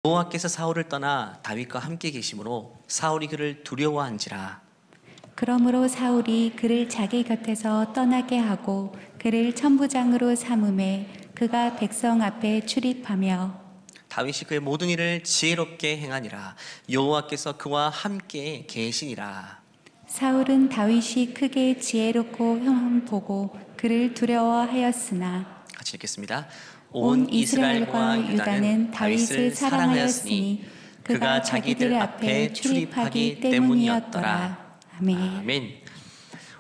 여호와께서 사울을 떠나 다윗과 함께 계심으로 사울이 그를 두려워한지라. 그러므로 사울이 그를 자기 곁에서 떠나게 하고 그를 천부장으로 삼음에 그가 백성 앞에 출입하며 다윗이 그의 모든 일을 지혜롭게 행하니라. 여호와께서 그와 함께 계시니라. 사울은 다윗이 크게 지혜롭고 형함 보고 그를 두려워하였으나 같이 읽겠습니다. 온 이스라엘과 유다는 다윗을 사랑하였으니 그가 자기들 앞에 출입하기 때문이었더라. 아멘. 아멘.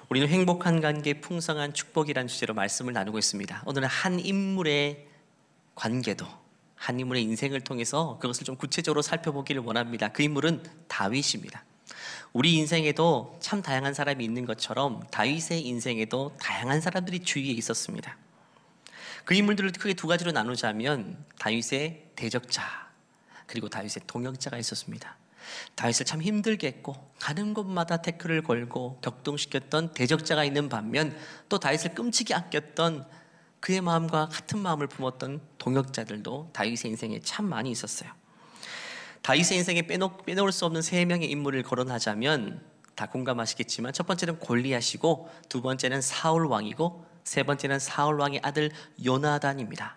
우리는 행복한 관계, 풍성한 축복이라는 주제로 말씀을 나누고 있습니다. 오늘은 한 인물의 관계도, 한 인물의 인생을 통해서 그것을 좀 구체적으로 살펴보기를 원합니다. 그 인물은 다윗입니다. 우리 인생에도 참 다양한 사람이 있는 것처럼 다윗의 인생에도 다양한 사람들이 주위에 있었습니다. 그 인물들을 크게 두 가지로 나누자면 다윗의 대적자, 그리고 다윗의 동역자가 있었습니다. 다윗을 참 힘들게 했고 가는 곳마다 태클을 걸고 격동시켰던 대적자가 있는 반면, 또 다윗을 끔찍이 아꼈던 그의 마음과 같은 마음을 품었던 동역자들도 다윗의 인생에 참 많이 있었어요. 다윗의 인생에 빼놓을 수 없는 세 명의 인물을 거론하자면 다 공감하시겠지만, 첫 번째는 골리앗이고, 두 번째는 사울 왕이고, 세 번째는 사울 왕의 아들 요나단입니다.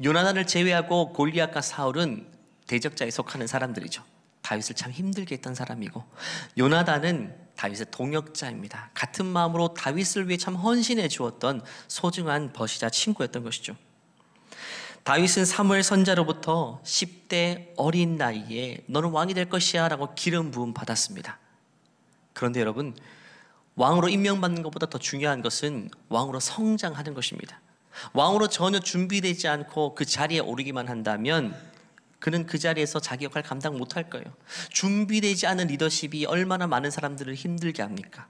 요나단을 제외하고 골리앗과 사울은 대적자에 속하는 사람들이죠. 다윗을 참 힘들게 했던 사람이고, 요나단은 다윗의 동역자입니다. 같은 마음으로 다윗을 위해 참 헌신해 주었던 소중한 버시자 친구였던 것이죠. 다윗은 사무엘 선자로부터 10대 어린 나이에 너는 왕이 될 것이야 라고 기름 부음 받았습니다. 그런데 여러분, 왕으로 임명받는 것보다 더 중요한 것은 왕으로 성장하는 것입니다. 왕으로 전혀 준비되지 않고 그 자리에 오르기만 한다면 그는 그 자리에서 자기 역할 감당 못할 거예요. 준비되지 않은 리더십이 얼마나 많은 사람들을 힘들게 합니까?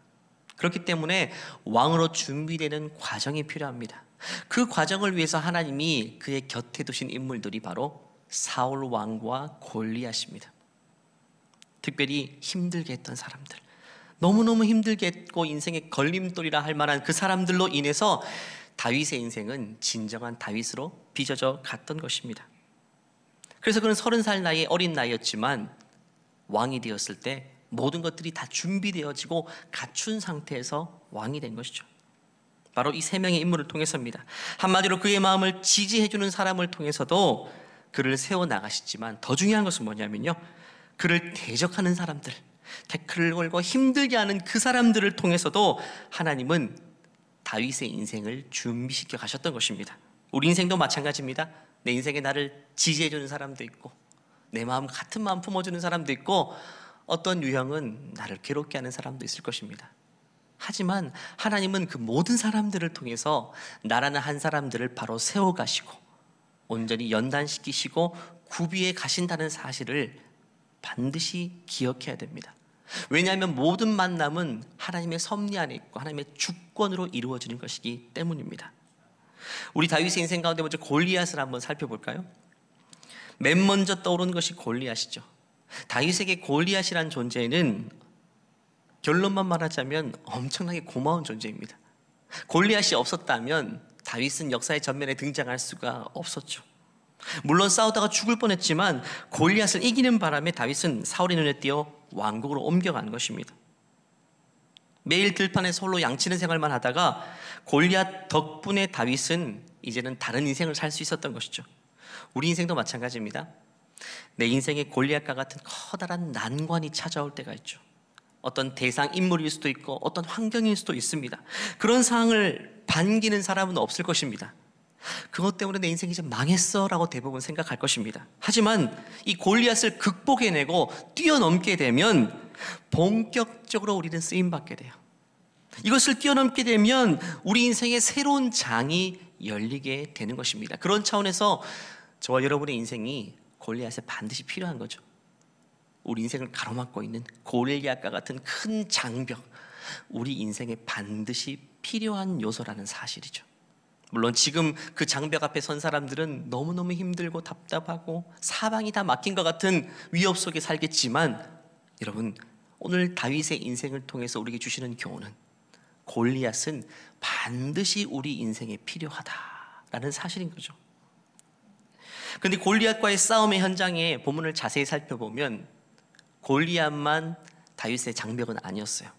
그렇기 때문에 왕으로 준비되는 과정이 필요합니다. 그 과정을 위해서 하나님이 그의 곁에 두신 인물들이 바로 사울 왕과 골리앗입니다. 특별히 힘들게 했던 사람들, 너무너무 힘들게 했고 인생의 걸림돌이라 할 만한 그 사람들로 인해서 다윗의 인생은 진정한 다윗으로 빚어져 갔던 것입니다. 그래서 그는 30살 나이에 어린 나이였지만 왕이 되었을 때 모든 것들이 다 준비되어지고 갖춘 상태에서 왕이 된 것이죠. 바로 이 세 명의 인물을 통해서입니다. 한마디로 그의 마음을 지지해주는 사람을 통해서도 그를 세워나가시지만, 더 중요한 것은 뭐냐면요, 그를 대적하는 사람들, 태클을 걸고 힘들게 하는 그 사람들을 통해서도 하나님은 다윗의 인생을 준비시켜 가셨던 것입니다. 우리 인생도 마찬가지입니다. 내 인생에 나를 지지해주는 사람도 있고, 내 마음 같은 마음 품어주는 사람도 있고, 어떤 유형은 나를 괴롭게 하는 사람도 있을 것입니다. 하지만 하나님은 그 모든 사람들을 통해서 나라는 한 사람들을 바로 세워가시고 온전히 연단시키시고 구비해 가신다는 사실을 반드시 기억해야 됩니다. 왜냐하면 모든 만남은 하나님의 섭리 안에 있고 하나님의 주권으로 이루어지는 것이기 때문입니다. 우리 다윗의 인생 가운데 먼저 골리앗을 한번 살펴볼까요? 맨 먼저 떠오르는 것이 골리앗이죠. 다윗에게 골리앗이란 존재는 결론만 말하자면 엄청나게 고마운 존재입니다. 골리앗이 없었다면 다윗은 역사의 전면에 등장할 수가 없었죠. 물론 싸우다가 죽을 뻔했지만 골리앗을 이기는 바람에 다윗은 사울의 눈에 띄어 왕국으로 옮겨간 것입니다. 매일 들판에서 홀로 양치는 생활만 하다가 골리앗 덕분에 다윗은 이제는 다른 인생을 살 수 있었던 것이죠. 우리 인생도 마찬가지입니다. 내 인생에 골리앗과 같은 커다란 난관이 찾아올 때가 있죠. 어떤 대상 인물일 수도 있고 어떤 환경일 수도 있습니다. 그런 상황을 반기는 사람은 없을 것입니다. 그것 때문에 내 인생이 이제 망했어 라고 대부분 생각할 것입니다. 하지만 이 골리앗을 극복해내고 뛰어넘게 되면 본격적으로 우리는 쓰임받게 돼요. 이것을 뛰어넘게 되면 우리 인생의 새로운 장이 열리게 되는 것입니다. 그런 차원에서 저와 여러분의 인생이 골리앗에 반드시 필요한 거죠. 우리 인생을 가로막고 있는 골리앗과 같은 큰 장벽, 우리 인생에 반드시 필요한 요소라는 사실이죠. 물론 지금 그 장벽 앞에 선 사람들은 너무너무 힘들고 답답하고 사방이 다 막힌 것 같은 위협 속에 살겠지만, 여러분, 오늘 다윗의 인생을 통해서 우리에게 주시는 교훈은 골리앗은 반드시 우리 인생에 필요하다라는 사실인 거죠. 그런데 골리앗과의 싸움의 현장에 본문을 자세히 살펴보면 골리앗만 다윗의 장벽은 아니었어요.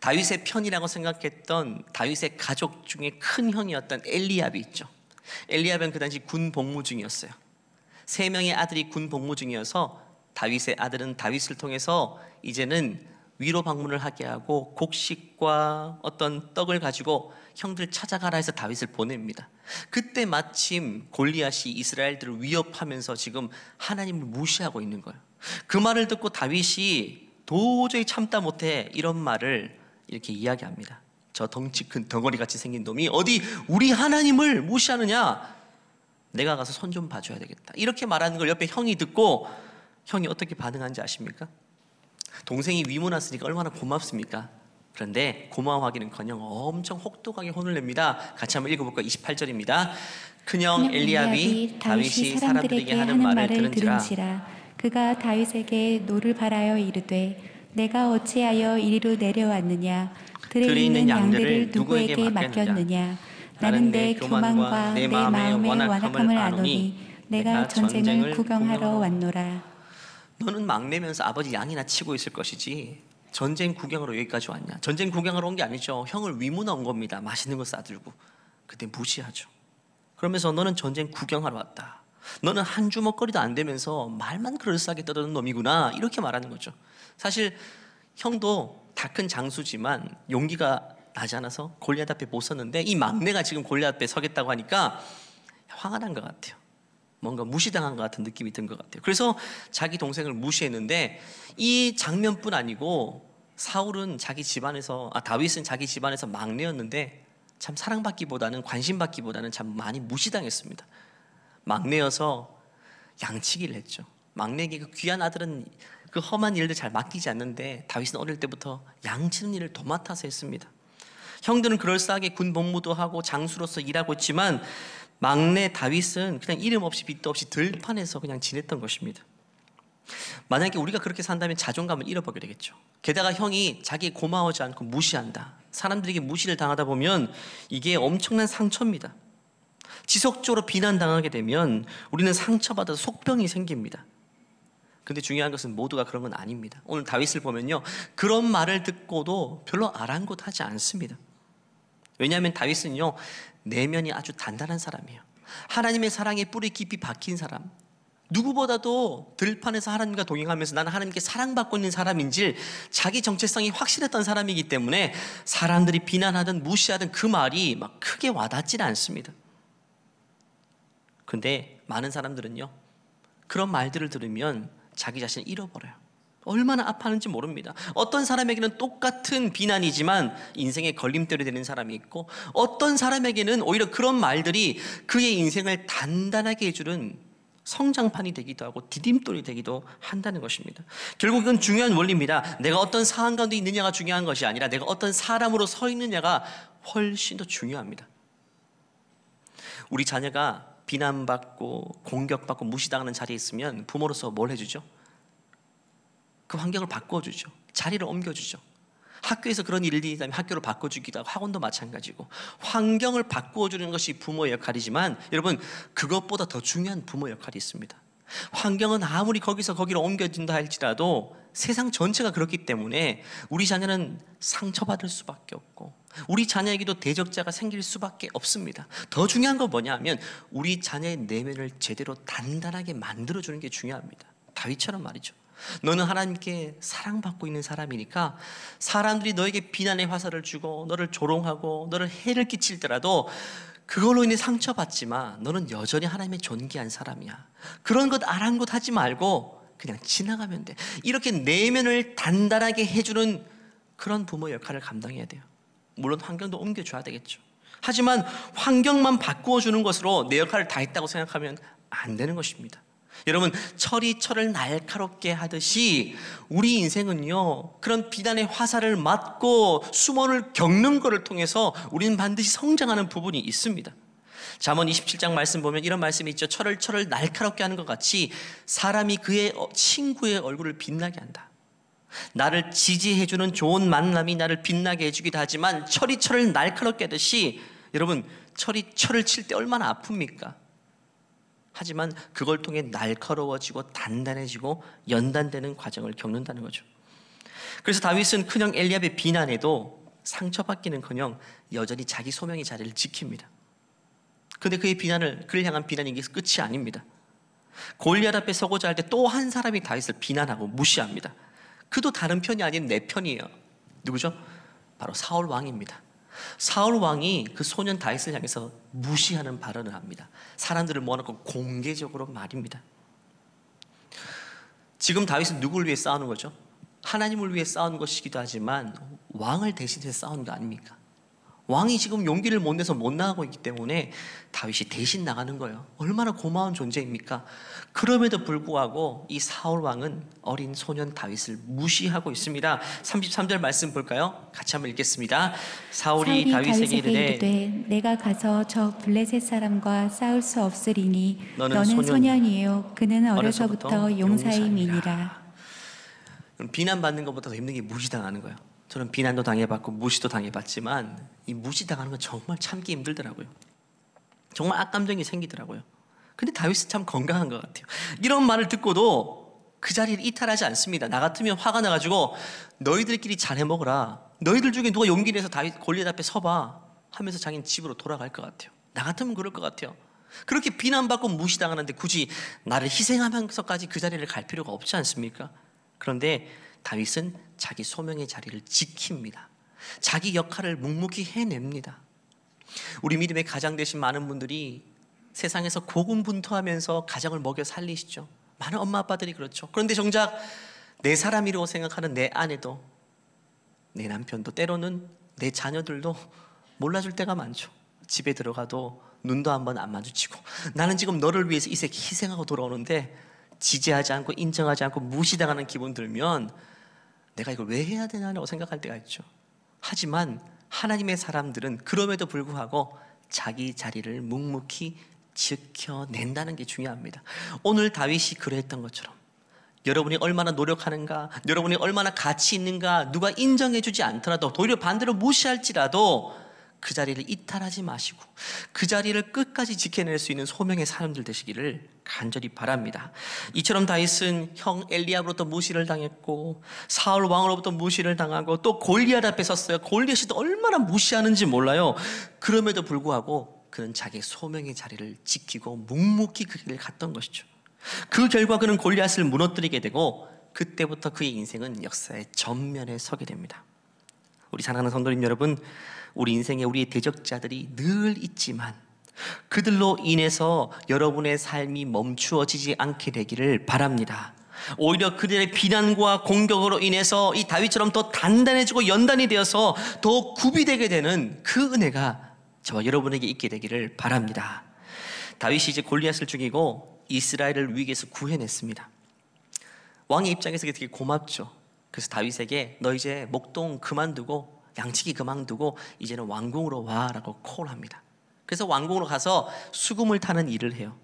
다윗의 편이라고 생각했던 다윗의 가족 중에 큰 형이었던 엘리압이 있죠. 엘리압은 그 당시 군 복무 중이었어요. 3명의 아들이 군 복무 중이어서 다윗의 아들은 다윗을 통해서 이제는 위로 방문을 하게 하고 곡식과 어떤 떡을 가지고 형들 찾아가라 해서 다윗을 보냅니다. 그때 마침 골리앗이 이스라엘들을 위협하면서 지금 하나님을 무시하고 있는 거예요. 그 말을 듣고 다윗이 도저히 참다 못해 이런 말을 이렇게 이야기합니다. 저 덩치 큰 덩어리같이 생긴 놈이 어디 우리 하나님을 무시하느냐? 내가 가서 손 좀 봐줘야 되겠다. 이렇게 말하는 걸 옆에 형이 듣고 형이 어떻게 반응한지 아십니까? 동생이 위문 왔으니까 얼마나 고맙습니까? 그런데 고마워하기는커녕 엄청 혹독하게 혼을 냅니다. 같이 한번 읽어볼까요? 28절입니다. 큰형 엘리압이 다윗이 사람들에게 하는 말을 들은지라 그가 다윗에게 노를 바라여 이르되 내가 어찌하여 이리로 내려왔느냐? 들에 있는 양들을 누구에게 맡겼느냐? 나는 내 교만과 내 마음의 완악함을 아노니 내가 전쟁을 구경하러 왔노라. 너는 막내면서 아버지 양이나 치고 있을 것이지 전쟁 구경으로 여기까지 왔냐? 전쟁 구경하러 온 게 아니죠. 형을 위문하 온 겁니다. 맛있는 거 싸들고. 그때 무시하죠. 그러면서 너는 전쟁 구경하러 왔다. 너는 한 주먹거리도 안 되면서 말만 그럴싸하게 떠드는 놈이구나. 이렇게 말하는 거죠. 사실 형도 다 큰 장수지만 용기가 나지 않아서 골리앗 앞에 못 섰는데 이 막내가 지금 골리앗 앞에 서겠다고 하니까 화가 난 것 같아요. 뭔가 무시당한 것 같은 느낌이 든 것 같아요. 그래서 자기 동생을 무시했는데 이 장면뿐 아니고 사울은 자기 집안에서 다윗은 자기 집안에서 막내였는데 참 사랑받기보다는 관심받기보다는 참 많이 무시당했습니다. 막내여서 양치기를 했죠. 막내에게 그 귀한 아들은 그 험한 일들 잘 맡기지 않는데 다윗은 어릴 때부터 양치는 일을 도맡아서 했습니다. 형들은 그럴싸하게 군 복무도 하고 장수로서 일하고 있지만 막내 다윗은 그냥 이름 없이 빚도 없이 들판에서 그냥 지냈던 것입니다. 만약에 우리가 그렇게 산다면 자존감을 잃어버리게 되겠죠. 게다가 형이 자기에 고마워하지 않고 무시한다. 사람들에게 무시를 당하다 보면 이게 엄청난 상처입니다. 지속적으로 비난당하게 되면 우리는 상처받아서 속병이 생깁니다. 근데 중요한 것은 모두가 그런 건 아닙니다. 오늘 다윗을 보면요, 그런 말을 듣고도 별로 아랑곳하지 않습니다. 왜냐하면 다윗은요, 내면이 아주 단단한 사람이에요. 하나님의 사랑에 뿌리 깊이 박힌 사람, 누구보다도 들판에서 하나님과 동행하면서 나는 하나님께 사랑받고 있는 사람인지 자기 정체성이 확실했던 사람이기 때문에 사람들이 비난하든 무시하든 그 말이 막 크게 와닿지는 않습니다. 근데 많은 사람들은요, 그런 말들을 들으면 자기 자신을 잃어버려요. 얼마나 아파하는지 모릅니다. 어떤 사람에게는 똑같은 비난이지만 인생의 걸림돌이 되는 사람이 있고, 어떤 사람에게는 오히려 그런 말들이 그의 인생을 단단하게 해주는 성장판이 되기도 하고 디딤돌이 되기도 한다는 것입니다. 결국 이건 중요한 원리입니다. 내가 어떤 상황 가운데 있느냐가 중요한 것이 아니라 내가 어떤 사람으로 서 있느냐가 훨씬 더 중요합니다. 우리 자녀가 비난받고 공격받고 무시당하는 자리에 있으면 부모로서 뭘 해주죠? 그 환경을 바꿔주죠. 자리를 옮겨주죠. 학교에서 그런 일이 있다면 학교를 바꿔주기도 하고 학원도 마찬가지고 환경을 바꿔주는 것이 부모의 역할이지만 여러분, 그것보다 더 중요한 부모의 역할이 있습니다. 환경은 아무리 거기서 거기로 옮겨진다 할지라도 세상 전체가 그렇기 때문에 우리 자녀는 상처받을 수밖에 없고 우리 자녀에게도 대적자가 생길 수밖에 없습니다. 더 중요한 건 뭐냐 하면 우리 자녀의 내면을 제대로 단단하게 만들어주는 게 중요합니다. 다윗처럼 말이죠. 너는 하나님께 사랑받고 있는 사람이니까 사람들이 너에게 비난의 화살을 주고 너를 조롱하고 너를 해를 끼칠더라도 그걸로 인해 상처받지만 너는 여전히 하나님의 존귀한 사람이야. 그런 것 아랑곳하지 말고 그냥 지나가면 돼. 이렇게 내면을 단단하게 해주는 그런 부모의 역할을 감당해야 돼요. 물론 환경도 옮겨줘야 되겠죠. 하지만 환경만 바꾸어주는 것으로 내 역할을 다 했다고 생각하면 안 되는 것입니다. 여러분, 철이 철을 날카롭게 하듯이 우리 인생은요, 그런 비난의 화살을 맞고 수모를 겪는 것을 통해서 우리는 반드시 성장하는 부분이 있습니다. 잠언 27장 말씀 보면 이런 말씀이 있죠. 철을 날카롭게 하는 것 같이 사람이 그의 친구의 얼굴을 빛나게 한다. 나를 지지해주는 좋은 만남이 나를 빛나게 해주기도 하지만 철이 철을 날카롭게 하듯이 여러분, 철이 철을 칠 때 얼마나 아픕니까? 하지만 그걸 통해 날카로워지고 단단해지고 연단되는 과정을 겪는다는 거죠. 그래서 다윗은 큰형 엘리압의 비난에도 상처받기는커녕 여전히 자기 소명의 자리를 지킵니다. 그런데 그를 향한 비난이 이게 끝이 아닙니다. 골리앗 앞에 서고자 할 때 또 한 사람이 다윗을 비난하고 무시합니다. 그도 다른 편이 아닌 내 편이에요. 누구죠? 바로 사울 왕입니다. 사울 왕이 그 소년 다윗을 향해서 무시하는 발언을 합니다. 사람들을 모아놓고 공개적으로 말입니다. 지금 다윗은 누구를 위해 싸우는 거죠? 하나님을 위해 싸우는 것이기도 하지만 왕을 대신해서 싸우는 거 아닙니까? 왕이 지금 용기를 못 내서 못 나가고 있기 때문에 다윗이 대신 나가는 거예요. 얼마나 고마운 존재입니까? 그럼에도 불구하고 이 사울 왕은 어린 소년 다윗을 무시하고 있습니다. 33절 말씀 볼까요? 같이 한번 읽겠습니다. 사울이 다윗에게 이르되 내가 가서 저 블레셋 사람과 싸울 수 없으리니 너는 소년, 소년이요 그는 어려서부터 용사임이니라. 비난받는 것보다 더 힘든 게 무시당하는 거예요. 저는 비난도 당해봤고 무시도 당해봤지만 이 무시당하는 건 정말 참기 힘들더라고요. 정말 악감정이 생기더라고요. 근데 다윗은 참 건강한 것 같아요. 이런 말을 듣고도 그 자리를 이탈하지 않습니다. 나 같으면 화가 나가지고 너희들끼리 잘 해먹어라. 너희들 중에 누가 용기 내서 다윗 골리앗 앞에 서봐 하면서 자기는 집으로 돌아갈 것 같아요. 나 같으면 그럴 것 같아요. 그렇게 비난받고 무시당하는데 굳이 나를 희생하면서까지 그 자리를 갈 필요가 없지 않습니까? 그런데 다윗은 자기 소명의 자리를 지킵니다. 자기 역할을 묵묵히 해냅니다. 우리 믿음의 가장 되신 많은 분들이 세상에서 고군분투하면서 가정을 먹여 살리시죠. 많은 엄마 아빠들이 그렇죠. 그런데 정작 내 사람이라고 생각하는 내 아내도, 내 남편도, 때로는 내 자녀들도 몰라줄 때가 많죠. 집에 들어가도 눈도 한번 안 마주치고 나는 지금 너를 위해서 이 새끼 희생하고 돌아오는데 지지하지 않고 인정하지 않고 무시당하는 기분 들면 내가 이걸 왜 해야 되나라고 생각할 때가 있죠. 하지만 하나님의 사람들은 그럼에도 불구하고 자기 자리를 묵묵히 지켜낸다는 게 중요합니다. 오늘 다윗이 그랬던 것처럼 여러분이 얼마나 노력하는가, 여러분이 얼마나 가치 있는가 누가 인정해주지 않더라도 오히려 반대로 무시할지라도 그 자리를 이탈하지 마시고 그 자리를 끝까지 지켜낼 수 있는 소명의 사람들 되시기를 간절히 바랍니다. 이처럼 다윗은 형 엘리압으로부터 무시를 당했고 사울 왕으로부터 무시를 당하고 또 골리앗 앞에 섰어요. 골리앗이 또 얼마나 무시하는지 몰라요. 그럼에도 불구하고 그는 자기 소명의 자리를 지키고 묵묵히 그 길을 갔던 것이죠. 그 결과 그는 골리앗을 무너뜨리게 되고 그때부터 그의 인생은 역사의 전면에 서게 됩니다. 우리 사랑하는 성도님 여러분, 우리 인생에 우리의 대적자들이 늘 있지만 그들로 인해서 여러분의 삶이 멈추어지지 않게 되기를 바랍니다. 오히려 그들의 비난과 공격으로 인해서 이 다윗처럼 더 단단해지고 연단이 되어서 더 굽이되게 되는 그 은혜가 저와 여러분에게 있게 되기를 바랍니다. 다윗이 이제 골리앗을 죽이고 이스라엘을 위기에서 구해냈습니다. 왕의 입장에서 되게 고맙죠. 그래서 다윗에게 너 이제 목동 그만두고 양치기 그만두고 이제는 왕궁으로 와라고 콜합니다. 그래서 왕궁으로 가서 수금을 타는 일을 해요.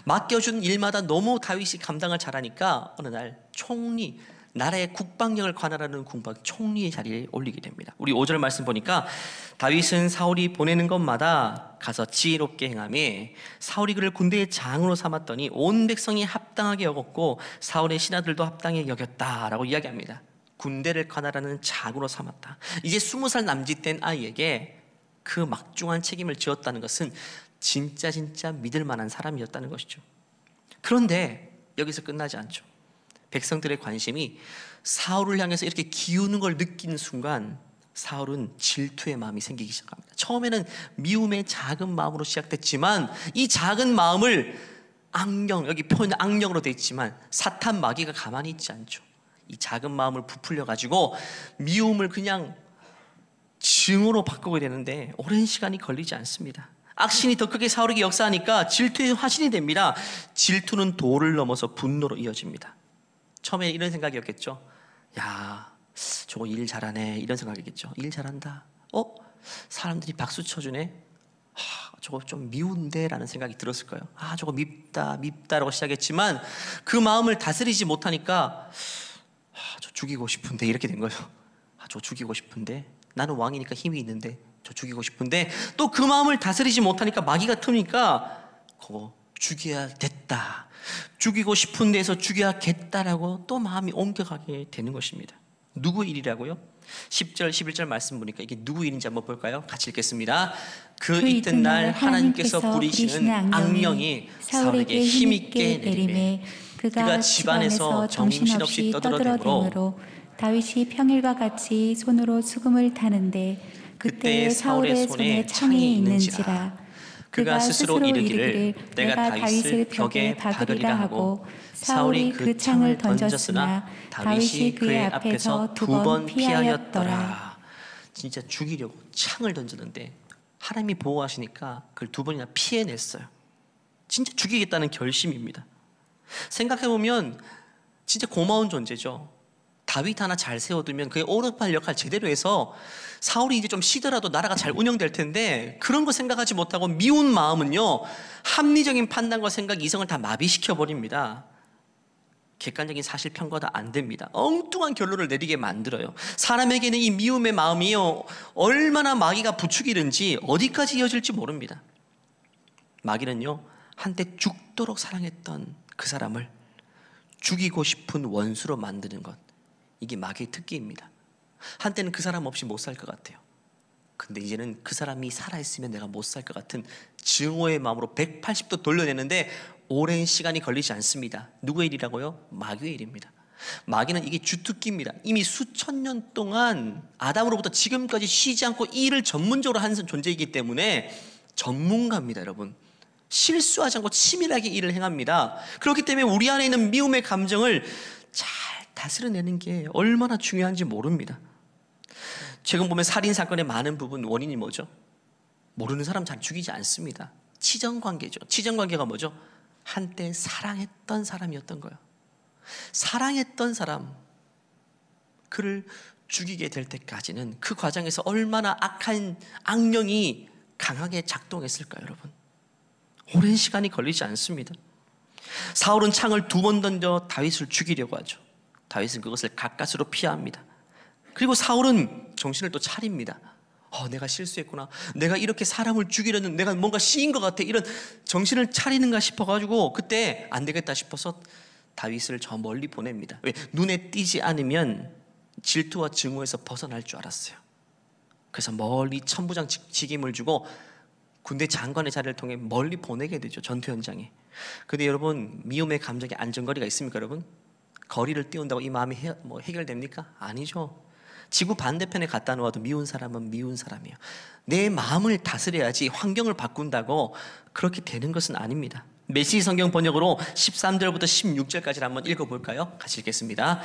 맡겨준 일마다 너무 다윗이 감당을 잘하니까 어느 날 총리, 나라의 국방력을 관할하는 국방 총리의 자리에 올리게 됩니다. 우리 5절 말씀 보니까 다윗은 사울이 보내는 것마다 가서 지혜롭게 행하며 사울이 그를 군대의 장으로 삼았더니 온 백성이 합당하게 여겼고 사울의 신하들도 합당하게 여겼다라고 이야기합니다. 군대를 관할하는 장으로 삼았다. 이제 20살 남짓된 아이에게 그 막중한 책임을 지었다는 것은 진짜 믿을 만한 사람이었다는 것이죠. 그런데 여기서 끝나지 않죠. 백성들의 관심이 사울을 향해서 이렇게 기우는 걸 느끼는 순간 사울은 질투의 마음이 생기기 시작합니다. 처음에는 미움의 작은 마음으로 시작됐지만 이 작은 마음을 악령, 여기 표현 악령으로 되어 있지만 사탄 마귀가 가만히 있지 않죠. 이 작은 마음을 부풀려 가지고 미움을 그냥 증오로 바꾸게 되는데 오랜 시간이 걸리지 않습니다. 악신이 더 크게 사울에게 역사하니까 질투의 화신이 됩니다. 질투는 도를 넘어서 분노로 이어집니다. 처음에 이런 생각이었겠죠. 야, 저거 일 잘하네, 이런 생각이겠죠. 일 잘한다. 사람들이 박수 쳐주네. 저거 좀 미운데 라는 생각이 들었을 거예요. 저거 밉다라고 시작했지만 그 마음을 다스리지 못하니까 저 죽이고 싶은데 이렇게 된 거예요. 저 죽이고 싶은데, 나는 왕이니까 힘이 있는데 저 죽이고 싶은데, 또 그 마음을 다스리지 못하니까 마귀가 트니까 그거 죽여야겠다. 죽이고 싶은 데에서 죽여야겠다라고 또 마음이 옮겨가게 되는 것입니다. 누구 일이라고요? 10절 11절 말씀 보니까 이게 누구 일인지 한번 볼까요? 같이 읽겠습니다. 그 이튿날 하나님께서 부리시는 악령이 사울에게 힘있게 내리매 그가 집안에서 정신없이 떠들어대므로 다윗이 평일과 같이 손으로 수금을 타는데 그때 사울의 손에 창이 있는지라 그가 스스로 이르기를 내가 다윗을 벽에 박으리라 하고 사울이 그 창을 던졌으나 다윗이 그의 앞에서 2번 피하였더라. 진짜 죽이려고 창을 던졌는데 하나님이 보호하시니까 그걸 2번이나 피해냈어요. 진짜 죽이겠다는 결심입니다. 생각해보면 진짜 고마운 존재죠. 다윗 하나 잘 세워두면 그의 오른팔 역할 제대로 해서 사울이 이제 좀 쉬더라도 나라가 잘 운영될 텐데 그런 거 생각하지 못하고 미운 마음은요, 합리적인 판단과 생각, 이성을 다 마비시켜버립니다. 객관적인 사실 평가가 안 됩니다. 엉뚱한 결론을 내리게 만들어요. 사람에게는 이 미움의 마음이요, 얼마나 마귀가 부추기는지 어디까지 이어질지 모릅니다. 마귀는요, 한때 죽도록 사랑했던 그 사람을 죽이고 싶은 원수로 만드는 것, 이게 마귀의 특기입니다. 한때는 그 사람 없이 못 살 것 같아요. 근데 이제는 그 사람이 살아있으면 내가 못 살 것 같은 증오의 마음으로 180도 돌려내는데 오랜 시간이 걸리지 않습니다. 누구의 일이라고요? 마귀의 일입니다. 마귀는 이게 주특기입니다. 이미 수천 년 동안 아담으로부터 지금까지 쉬지 않고 이 일을 전문적으로 하는 존재이기 때문에 전문가입니다, 여러분. 실수하지 않고 치밀하게 일을 행합니다. 그렇기 때문에 우리 안에 있는 미움의 감정을 잘 다스려내는 게 얼마나 중요한지 모릅니다. 최근 보면 살인사건의 많은 부분 원인이 뭐죠? 모르는 사람 잘 죽이지 않습니다. 치정관계죠. 치정관계가 뭐죠? 한때 사랑했던 사람이었던 거예요. 사랑했던 사람, 그를 죽이게 될 때까지는 그 과정에서 얼마나 악한 악령이 강하게 작동했을까요, 여러분? 오랜 시간이 걸리지 않습니다. 사울은 창을 2번 던져 다윗을 죽이려고 하죠. 다윗은 그것을 가까스로 피합니다. 그리고 사울은 정신을 또 차립니다. 내가 실수했구나. 내가 이렇게 사람을 죽이려는, 내가 뭔가 씨인 것 같아. 이런 정신을 차리는가 싶어가지고 그때 안 되겠다 싶어서 다윗을 저 멀리 보냅니다. 왜? 눈에 띄지 않으면 질투와 증오에서 벗어날 줄 알았어요. 그래서 멀리 천부장 직임을 주고 군대 장관의 자리를 통해 멀리 보내게 되죠. 전투 현장에. 근데 여러분, 미움의 감정에 안전거리가 있습니까, 여러분? 거리를 띄운다고 이 마음이 해결됩니까? 아니죠. 지구 반대편에 갖다 놓아도 미운 사람은 미운 사람이에요. 내 마음을 다스려야지 환경을 바꾼다고 그렇게 되는 것은 아닙니다. 메시지 성경 번역으로 13절부터 16절까지 한번 읽어볼까요? 같이 읽겠습니다.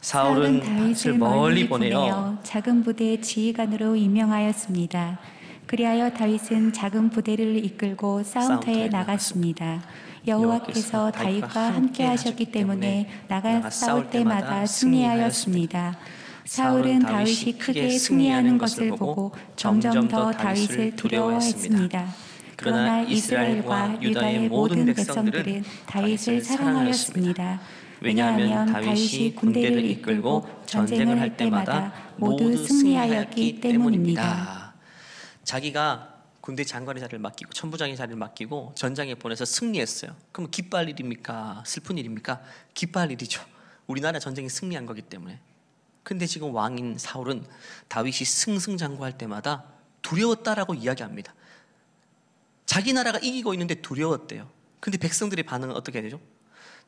사울은 다윗을 멀리 보내어 작은 부대의 지휘관으로 임명하였습니다. 그리하여 다윗은 작은 부대를 이끌고 싸움터에 나갔습니다. 여호와께서 다윗과 함께 하셨기 때문에 나가 싸울 때마다 승리하였습니다. 사울은 다윗이 크게 승리하는 것을 보고 점점 더 다윗을 두려워했습니다. 그러나 이스라엘과 유다의 모든 백성들은 다윗을 사랑하였습니다. 왜냐하면 다윗이 군대를 이끌고 전쟁을 할 때마다 모두 승리하였기 때문입니다. 자기가 군대 장관의 자리를 맡기고 천부장의 자리를 맡기고 전장에 보내서 승리했어요. 그럼 기뻐할 일입니까? 슬픈 일입니까? 기뻐할 일이죠. 우리나라 전쟁에 승리한 거기 때문에. 근데 지금 왕인 사울은 다윗이 승승장구할 때마다 두려웠다라고 이야기합니다. 자기 나라가 이기고 있는데 두려웠대요. 근데 백성들의 반응은 어떻게 되죠?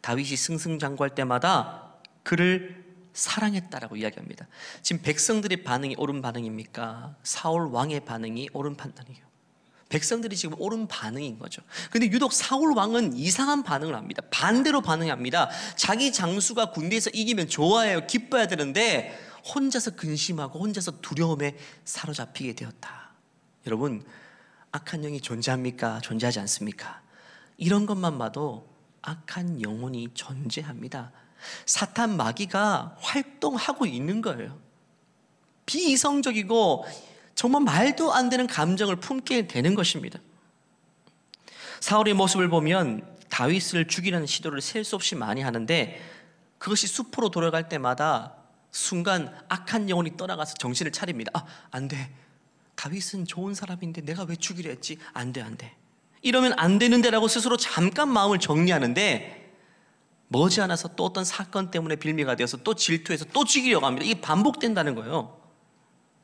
다윗이 승승장구할 때마다 그를 사랑했다라고 이야기합니다. 지금 백성들의 반응이 옳은 반응입니까? 사울 왕의 반응이 옳은 판단이에요. 백성들이 지금 옳은 반응인 거죠. 근데 유독 사울 왕은 이상한 반응을 합니다. 반대로 반응합니다. 자기 장수가 군대에서 이기면 좋아해요. 기뻐야 되는데 혼자서 근심하고 혼자서 두려움에 사로잡히게 되었다. 여러분, 악한 영이 존재합니까? 존재하지 않습니까? 이런 것만 봐도 악한 영혼이 존재합니다. 사탄 마귀가 활동하고 있는 거예요. 비이성적이고 정말 말도 안 되는 감정을 품게 되는 것입니다. 사울의 모습을 보면 다윗을 죽이려는 시도를 셀 수 없이 많이 하는데 그것이 숲으로 돌아갈 때마다 순간 악한 영혼이 떠나가서 정신을 차립니다. 안 돼. 다윗은 좋은 사람인데 내가 왜 죽이려 했지? 안 돼, 안 돼. 이러면 안 되는데라고 스스로 잠깐 마음을 정리하는데 머지않아서 또 어떤 사건 때문에 빌미가 되어서 또 질투해서 또 죽이려고 합니다. 이게 반복된다는 거예요.